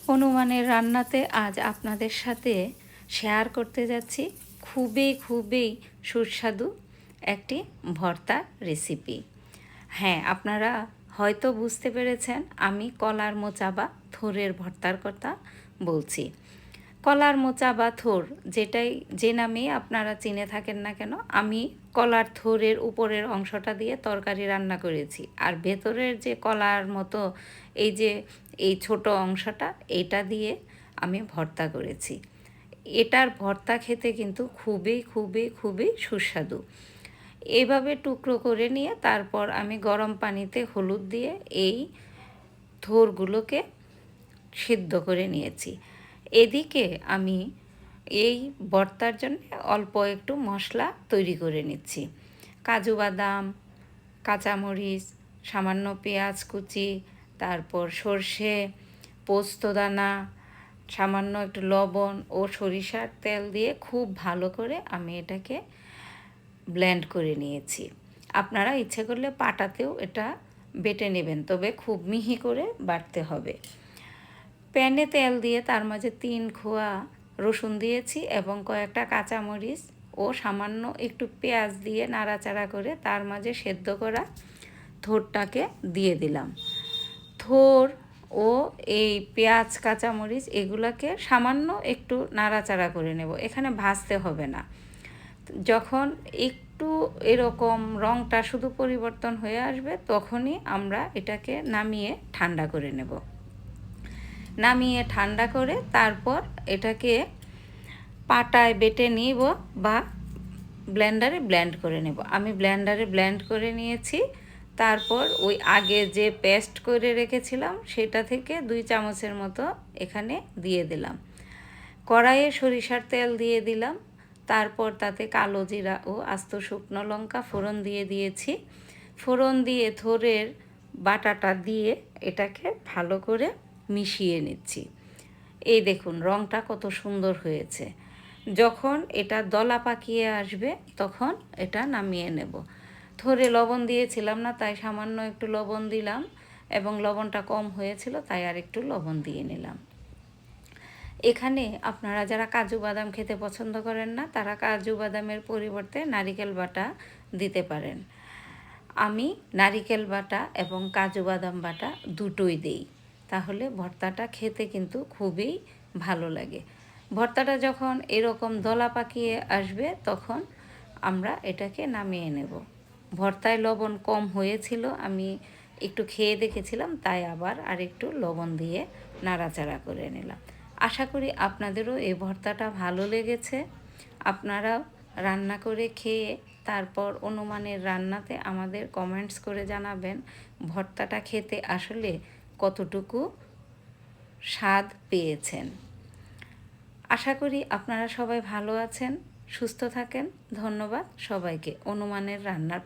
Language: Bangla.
অনুমানের রান্নাতে আজ আপনাদের সাথে শেয়ার করতে যাচ্ছি খুবই সুস্বাদু একটি ভর্তা রেসিপি। হ্যাঁ, আপনারা হয়তো বুঝতে পেরেছেন আমি কলার মোচা বা থোড়ের ভর্তার কথা বলছি। কলার মোচা বা থোড় যে নামেই আপনারা চিনে থাকেন না কেন, আমি কলার থোড়ের উপরের অংশটা দিয়ে তরকারি রান্না করেছি, আর ভেতরের যে কলার মতো এই ছোট অংশটা এটা দিয়ে আমি ভর্তা করেছি। এটার ভর্তা খেতে কিন্তু খুবই সুস্বাদু। এইভাবে টুকরো করে নিয়ে তারপর আমি গরম পানিতে হলুদ দিয়ে এই থোড়গুলোকে সিদ্ধ করে নিয়েছি। এদিকে আমি এই ভর্তার জন্য অল্প একটু মশলা তৈরি করে নিচ্ছি। কাজু বাদাম, কাঁচামরিচ, সামান্য পেঁয়াজ কুচি, তারপর সর্ষে, পোস্তদানা, সামান্য একটু লবণ ও সরিষার তেল দিয়ে খুব ভালো করে আমি এটাকে ব্লেন্ড করে নিয়েছি। আপনারা ইচ্ছে করলে পাটাতেও এটা বেটে নেবেন, তবে খুব মিহি করে বাটতে হবে। প্যানে তেল দিয়ে তার মাঝে 3 কোয়া রসুন দিয়েছি এবং কয়েকটা কাঁচামরিচ ও সামান্য একটু পেঁয়াজ দিয়ে নাড়াচাড়া করে তার মাঝে সেদ্ধ করা থোড়টাকে দিয়ে দিলাম। থোড় ও এই পেঁয়াজ কাঁচামরিচ এগুলাকে সামান্য একটু নাড়াচাড়া করে নেব, এখানে ভাজতে হবে না। যখন একটু এরকম রঙটা শুধু পরিবর্তন হয়ে আসবে তখনই আমরা এটাকে নামিয়ে ঠান্ডা করে নেব। নামিয়ে ঠান্ডা করে তারপর এটাকে পাটায় বেটে নিব বা ব্লেন্ডারে ব্লেন্ড করে নেব। আমি ব্লেন্ডারে ব্লেন্ড করে নিয়েছি। তারপর ওই আগে যে পেস্ট করে রেখেছিলাম সেটা থেকে 2 চামচের মতো এখানে দিয়ে দিলাম। কড়াইয়ে সরিষার তেল দিয়ে দিলাম। তারপর তাতে কালো জিরা ও আস্ত শুকনো লঙ্কা ফোড়ন দিয়ে দিয়েছি। ফোড়ন দিয়ে থোড়ের বাটাটা দিয়ে এটাকে ভালো করে মিশিয়ে নিচ্ছি। এই দেখুন রঙটা কত সুন্দর হয়েছে। যখন এটা দলা পাকিয়ে আসবে তখন এটা নামিয়ে নেব। থোড়ে লবণ দিয়েছিলাম না, তাই সামান্য একটু লবণ দিলাম, এবং লবণটা কম হয়েছিল তাই আর একটু লবণ দিয়ে নিলাম। এখানে আপনারা যারা কাজু বাদাম খেতে পছন্দ করেন না তারা কাজু বাদামের পরিবর্তে নারিকেল বাটা দিতে পারেন। আমি নারিকেল বাটা এবং কাজু বাদাম বাটা দুটোই দেই, তাহলে ভর্তাটা খেতে কিন্তু খুবই ভালো লাগে। ভর্তাটা যখন এরকম দলা পাকিয়ে আসবে তখন আমরা এটাকে নামিয়ে নেব। ভর্তায় লবণ কম হয়েছিল, আমি একটু খেয়ে দেখেছিলাম, তাই আবার আরেকটু লবণ দিয়ে নাড়াচাড়া করে নিলাম। আশা করি আপনাদেরও এই ভর্তাটা ভালো লেগেছে। আপনারাও রান্না করে খেয়ে তারপর অনুমানের রান্নাতে আমাদের কমেন্টস করে জানাবেন ভর্তাটা খেতে আসলে কতটুকু স্বাদ পেয়েছেন। আশা করি আপনারা সবাই ভালো আছেন, সুস্থ থাকেন। ধন্যবাদ সবাইকে অনুমানের রান্নার